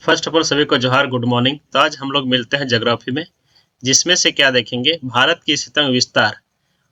First of all सभी को जोहार, गुड मॉर्निंग। तो आज हम लोग मिलते हैं ज्योग्राफी में, जिसमें से क्या देखेंगे, भारत की शीतंग विस्तार,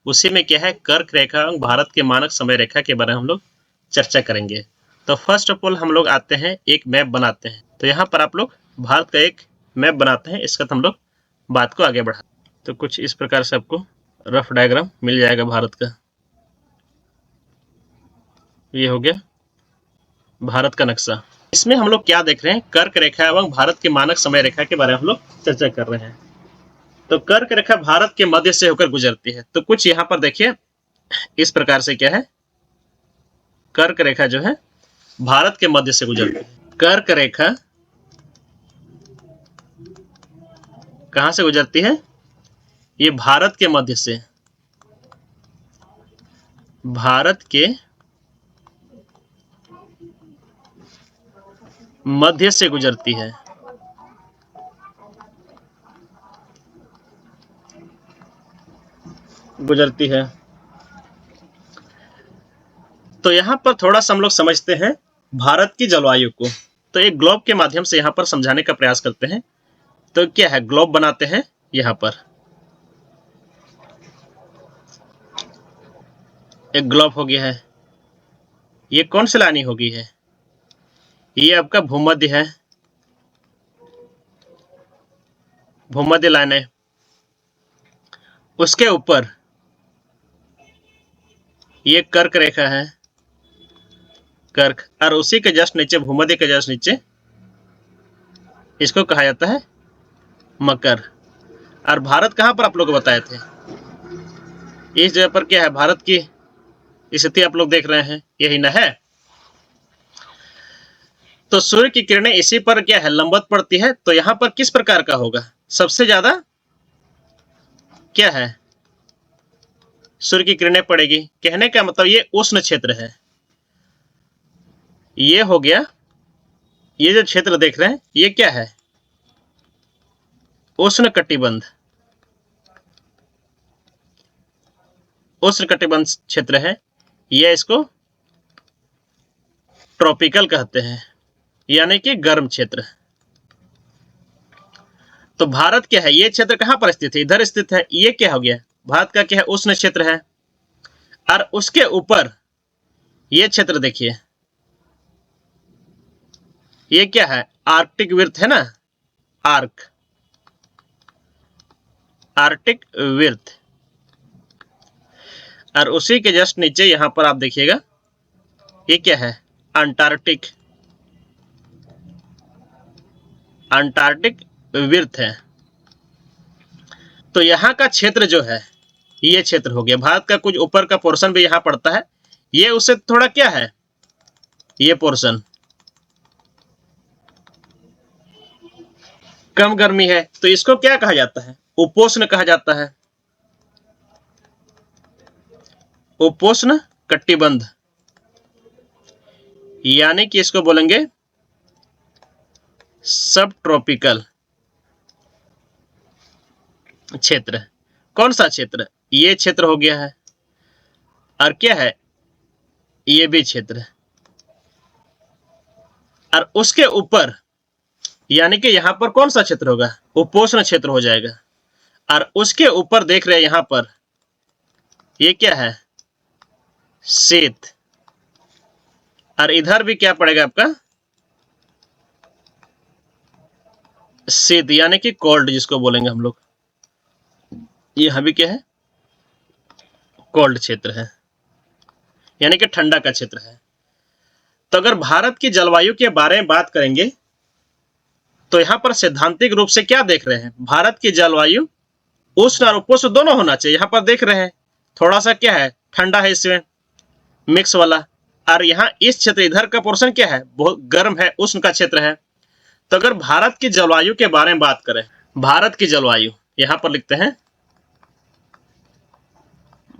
उसी में क्या है कर्क रेखा और भारत के मानक समय रेखा के बारे में हम लोग चर्चा करेंगे। तो फर्स्ट ऑफ ऑल हम लोग आते हैं, एक मैप बनाते हैं। तो यहाँ पर आप लोग भारत का एक मैप बनाते हैं, इसका हम लोग बात को आगे बढ़ा। तो कुछ इस प्रकार से आपको रफ डायग्राम मिल जाएगा भारत का। ये हो गया भारत का नक्शा। इसमें हम लोग क्या देख रहे हैं, कर्क रेखा एवं भारत के मानक समय रेखा के बारे में हम लोग चर्चा कर रहे हैं। तो कर्क रेखा भारत के मध्य से होकर गुजरती है। तो कुछ यहाँ पर देखिए इस प्रकार से क्या है, कर्क रेखा जो है भारत के मध्य से गुजरती है। कर्क रेखा कहां से गुजरती है? ये भारत के मध्य से, भारत के मध्य से गुजरती है। गुजरती है। तो यहाँ पर थोड़ा सा हम लोग समझते हैं भारत की जलवायु को। तो एक ग्लोब के माध्यम से यहाँ पर समझाने का प्रयास करते हैं। तो क्या है, ग्लोब बनाते हैं। यहाँ पर एक ग्लोब हो गया है। ये कौन सी लाइन हो गई है? ये आपका भूमध्य है, भूमध्य लाइन है। उसके ऊपर ये कर्क रेखा है, कर्क, और उसी के जस्ट नीचे, भूमध्य के जस्ट नीचे, इसको कहा जाता है मकर। और भारत कहां पर आप लोग बताए थे? इस जगह पर क्या है, भारत की स्थिति आप लोग देख रहे हैं, यही ना है। तो सूर्य की किरणें इसी पर क्या है, लंबवत पड़ती है। तो यहां पर किस प्रकार का होगा? सबसे ज्यादा क्या है, सूर्य की किरणें पड़ेगी। कहने का मतलब ये उष्ण क्षेत्र है। ये हो गया, ये जो क्षेत्र देख रहे हैं ये क्या है, उष्ण कटिबंध। उष्ण कटिबंध क्षेत्र है। यह इसको ट्रॉपिकल कहते हैं, यानी कि गर्म क्षेत्र। तो भारत क्या है, ये क्षेत्र कहां पर स्थित है? इधर स्थित है। ये क्या हो गया, भारत का क्या है, उष्ण क्षेत्र है। और उसके ऊपर ये क्षेत्र देखिए, ये क्या है, आर्कटिक विर्त है ना, आर्क, आर्कटिक विर्त। और उसी के जस्ट नीचे यहां पर आप देखिएगा, ये क्या है, अंटार्कटिक, अंटार्कटिक विर्त है। तो यहाँ का क्षेत्र जो है, ये क्षेत्र हो गया भारत का। कुछ ऊपर का पोर्शन भी यहाँ पड़ता है, ये उससे थोड़ा क्या है, ये पोर्शन कम गर्मी है। तो इसको क्या कहा जाता है, उपोष्ण कहा जाता है, उपोष्ण कटिबंध। यानी कि इसको बोलेंगे सब ट्रॉपिकल क्षेत्र। कौन सा क्षेत्र? ये क्षेत्र हो गया है। और क्या है, ये भी क्षेत्र। और उसके ऊपर यानी कि यहां पर कौन सा क्षेत्र होगा, उपोष्ण क्षेत्र हो जाएगा। और उसके ऊपर देख रहे हैं यहां पर, ये क्या है, शीत। और इधर भी क्या पड़ेगा आपका, शीत, यानी कि कोल्ड जिसको बोलेंगे हम लोग। यहां भी क्या है, कोल्ड क्षेत्र है, यानी कि ठंडा का क्षेत्र है। तो अगर भारत की जलवायु के बारे में बात करेंगे, तो यहां पर सैद्धांतिक रूप से क्या देख रहे हैं, भारत की जलवायु उष्ण और उपोष्ण दोनों होना चाहिए। यहां पर देख रहे हैं थोड़ा सा क्या है, ठंडा है, इसमें मिक्स वाला। और यहाँ इस क्षेत्र, इधर का पोर्शन क्या है, बहुत गर्म है, उष्ण का क्षेत्र है। तो अगर भारत की जलवायु के बारे में बात करें, भारत की जलवायु यहां पर लिखते हैं,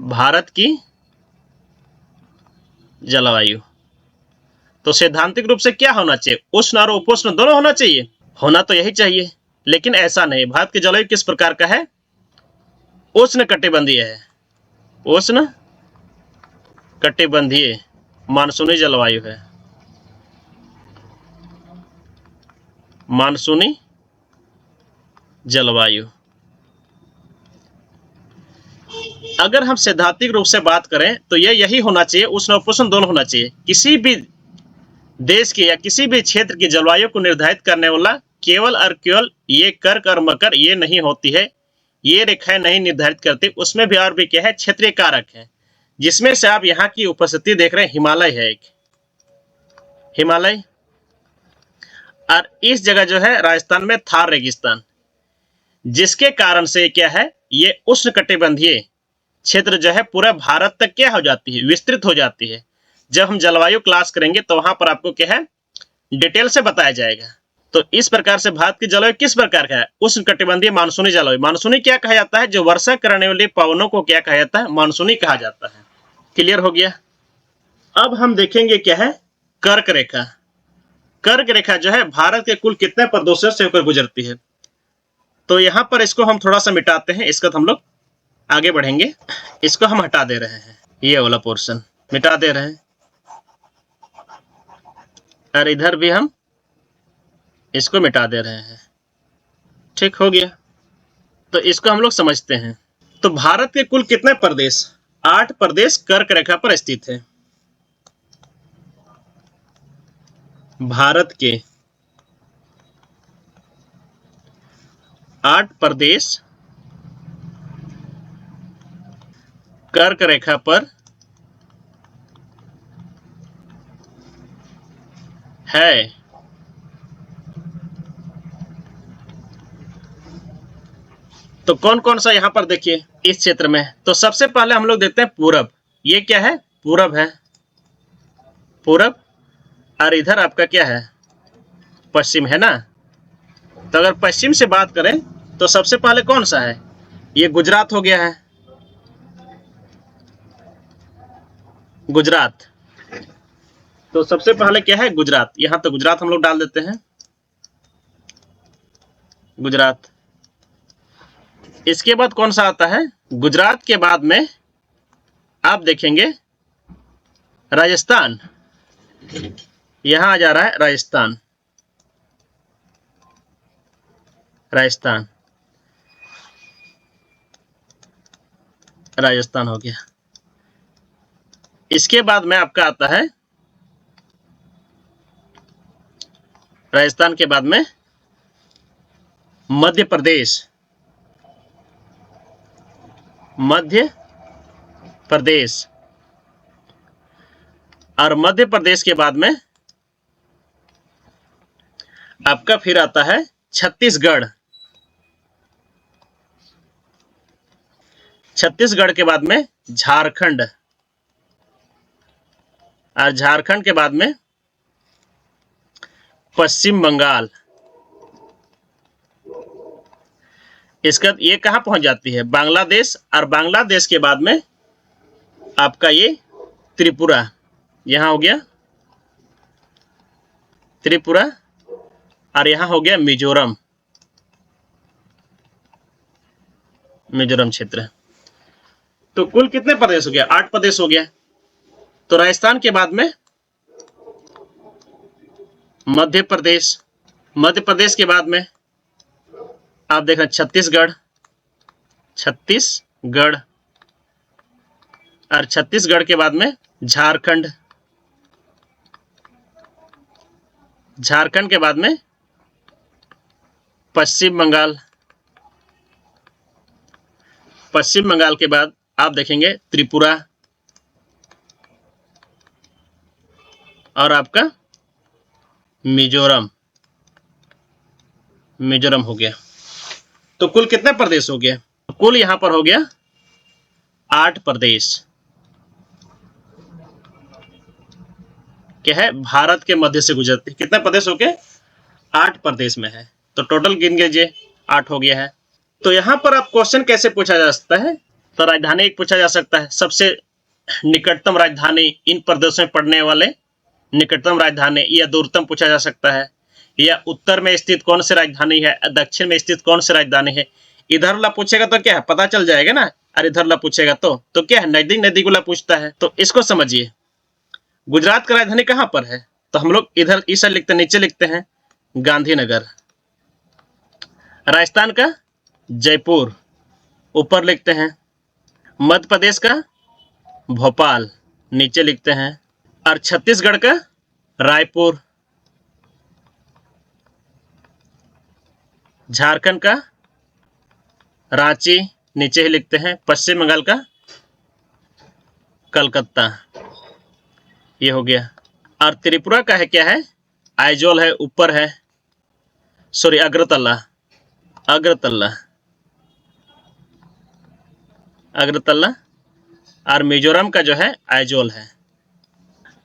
भारत की जलवायु। तो सैद्धांतिक रूप से क्या होना चाहिए, उष्ण और उपोष्ण दोनों होना चाहिए। होना तो यही चाहिए, लेकिन ऐसा नहीं। भारत की जलवायु किस प्रकार का है, उष्ण कटिबंधीय है, उष्ण कटिबंधीय मानसूनी जलवायु है। मानसूनी जलवायु। अगर हम सैद्धांतिक रूप से बात करें तो यही होना चाहिए, उष्ण उपोष्ण दोनों होना चाहिए। किसी भी देश की या किसी भी क्षेत्र की जलवायु को निर्धारित करने वाला केवल और केवल ये कर्क और मकर ये नहीं होती है, ये रेखाएं नहीं निर्धारित करती। उसमें भी और भी क्या है, क्षेत्रीय कारक है, जिसमें से आप यहाँ की उपस्थिति देख रहे हैं। हिमालय है एक, हिमालय, और इस जगह जो है राजस्थान में थार रेगिस्तान, जिसके कारण से क्या है, ये उष्णकटिबंधीय क्षेत्र जो है पूरा भारत तक क्या हो जाती है, विस्तृत हो जाती है। जब हम जलवायु क्लास करेंगे तो वहां पर आपको क्या है, डिटेल से बताया जाएगा। तो इस प्रकार से भारत की जलवायु किस प्रकार का है, उष्णकटिबंधीय मानसूनी जलवायु। मानसूनी क्या कहा जाता है, जो वर्षा करने वाले पवनों को क्या कहा जाता है, मानसूनी कहा जाता है। क्लियर हो गया। अब हम देखेंगे क्या है, कर्क रेखा। कर्क रेखा जो है भारत के कुल कितने प्रदेशों से होकर गुजरती है। तो यहां पर इसको हम थोड़ा सा मिटाते हैं, इसका तो हम लोग आगे बढ़ेंगे। इसको हम हटा दे रहे हैं, ये वाला पोर्शन मिटा दे रहे हैं, और इधर भी हम इसको मिटा दे रहे हैं। ठीक हो गया। तो इसको हम लोग समझते हैं। तो भारत के कुल कितने प्रदेश, 8 प्रदेश कर्क रेखा पर स्थित है। भारत के 8 प्रदेश कर्क रेखा पर है। तो कौन कौन सा यहां पर देखिए इस क्षेत्र में। तो सबसे पहले हम लोग देखते हैं पूरब। ये क्या है, पूरब है, पूरब। और इधर आपका क्या है, पश्चिम है ना। तो अगर पश्चिम से बात करें तो सबसे पहले कौन सा है, ये गुजरात हो गया है, गुजरात। तो सबसे पहले क्या है, गुजरात। यहां तो गुजरात हम लोग डाल देते हैं, गुजरात। इसके बाद कौन सा आता है, गुजरात के बाद में आप देखेंगे राजस्थान। यहां आ जा रहा है राजस्थान, राजस्थान, राजस्थान हो गया। इसके बाद में आपका आता है, राजस्थान के बाद में मध्य प्रदेश, मध्य प्रदेश। और मध्य प्रदेश के बाद में आपका फिर आता है छत्तीसगढ़। छत्तीसगढ़ के बाद में झारखंड, और झारखंड के बाद में पश्चिम बंगाल। इसका ये कहां पहुंच जाती है, बांग्लादेश। और बांग्लादेश के बाद में आपका ये त्रिपुरा, यहां हो गया त्रिपुरा, और यहां हो गया मिजोरम, मिजोरम क्षेत्र। तो कुल कितने प्रदेश हो गया, 8 प्रदेश हो गया। तो राजस्थान के बाद में मध्य प्रदेश, मध्य प्रदेश के बाद में आप देख रहे हैं छत्तीसगढ़, छत्तीसगढ़। और छत्तीसगढ़ के बाद में झारखंड, झारखंड के बाद में पश्चिम बंगाल, पश्चिम बंगाल के बाद आप देखेंगे त्रिपुरा, और आपका मिजोरम, मिजोरम हो गया। तो कुल कितने प्रदेश हो गए, कुल यहां पर हो गया 8 प्रदेश। क्या है, भारत के मध्य से गुजरते। कितने प्रदेश हो गए, 8 प्रदेश में है। तो टोटल गिन लीजिए 8 हो गया है। तो यहां पर आप क्वेश्चन कैसे पूछा जा सकता है, तो राजधानी एक पूछा जा सकता है, सबसे निकटतम राजधानी इन प्रदेशों में पड़ने वाले निकटतम राजधानी, या दूरतम पूछा जा सकता है, या उत्तर में स्थित कौन सी राजधानी है, दक्षिण में स्थित कौन सी राजधानी है। इधर वाला पूछेगा तो क्या है, पता चल जाएगा ना। और इधर वाला पूछेगा तो क्या है, नजदीक नजदीक वाला पूछता है। तो इसको समझिए, गुजरात का राजधानी कहां पर है, तो हम लोग इधर इस साइड लिखते हैं, नीचे लिखते हैं गांधीनगर। राजस्थान का जयपुर ऊपर लिखते हैं। मध्य प्रदेश का भोपाल नीचे लिखते हैं। और छत्तीसगढ़ का रायपुर। झारखंड का रांची नीचे ही लिखते हैं। पश्चिम बंगाल का कलकत्ता। ये हो गया। और त्रिपुरा का है क्या है? आइजोल है, ऊपर है, सॉरी अगरतला। अगरतला अगरतला। और मिजोरम का जो है आइजोल है।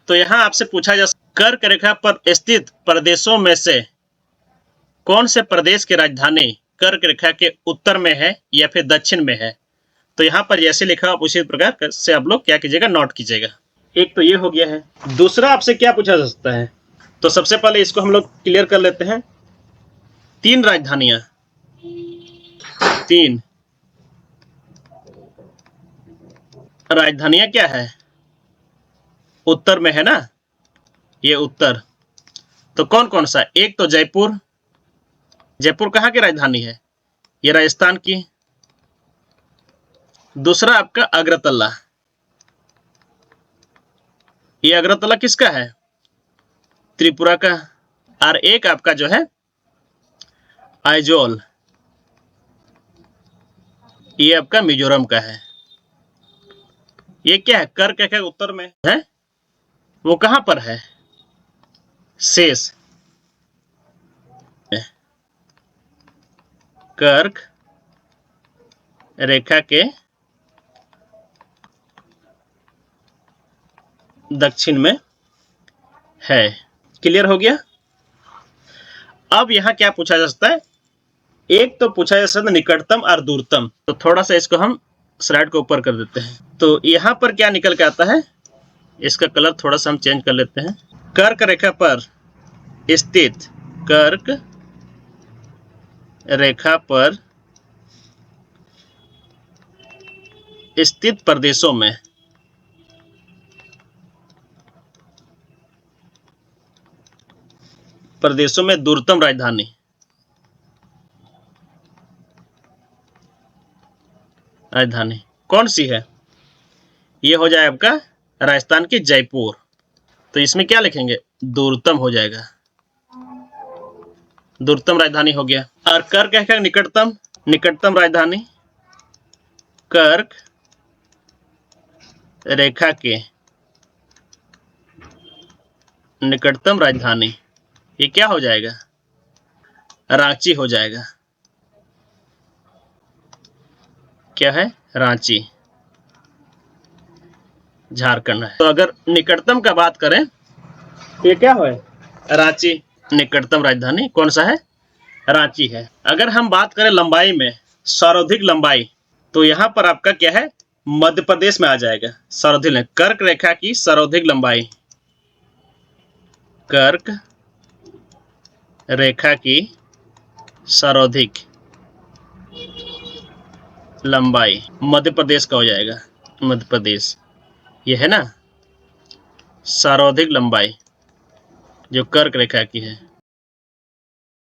तो यहां आपसे पूछा जा कर्क रेखा पर स्थित प्रदेशों में से कौन से प्रदेश की राजधानी कर्क रेखा के उत्तर में है या फिर दक्षिण में है? तो यहाँ पर जैसे लिखा आप उसी प्रकार से आप लोग क्या कीजिएगा, नोट कीजिएगा। एक तो ये हो गया है। दूसरा आपसे क्या पूछा जा सकता है? तो सबसे पहले इसको हम लोग क्लियर कर लेते हैं। 3 राजधानियां, 3 राजधानियां क्या है? उत्तर में है ना, ये उत्तर। तो कौन कौन सा? एक तो जयपुर। जयपुर कहाँ की राजधानी है? ये राजस्थान की। दूसरा आपका अगरतला। ये अगरतला किसका है? त्रिपुरा का। और एक आपका जो है आइजोल, ये आपका मिजोरम का है। ये क्या है? कर्क रेखा के उत्तर में है। वो कहां पर है? शेष। कर्क रेखा के दक्षिण में है। क्लियर हो गया? अब यहां क्या पूछा जा सकता है? एक तो पूछा जा सकता है निकटतम और दूरतम। तो थोड़ा सा इसको हम स्लाइड को ऊपर कर देते हैं। तो यहां पर क्या निकल के आता है? इसका कलर थोड़ा सा हम चेंज कर लेते हैं। कर्क रेखा पर स्थित, कर्क रेखा पर स्थित प्रदेशों में दूरतम राजधानी कौन सी है? ये हो जाए आपका राजस्थान की जयपुर। तो इसमें क्या लिखेंगे? दूरतम हो जाएगा। दूरतम राजधानी हो गया। और कर्क रेखा निकटतम राजधानी, कर्क रेखा के निकटतम राजधानी, ये क्या हो जाएगा? रांची हो जाएगा। क्या है? रांची, झारखंड है। तो अगर निकटतम का बात करें तो ये क्या है? रांची। निकटतम राजधानी कौन सा है? रांची है। अगर हम बात करें लंबाई में, सर्वाधिक लंबाई, तो यहां पर आपका क्या है? मध्य प्रदेश में आ जाएगा। सर्वाधिक कर्क रेखा की सर्वाधिक लंबाई, कर्क रेखा की सर्वाधिक लंबाई मध्य प्रदेश का हो जाएगा। मध्य प्रदेश ये है ना, सर्वाधिक लंबाई जो कर्क रेखा की है।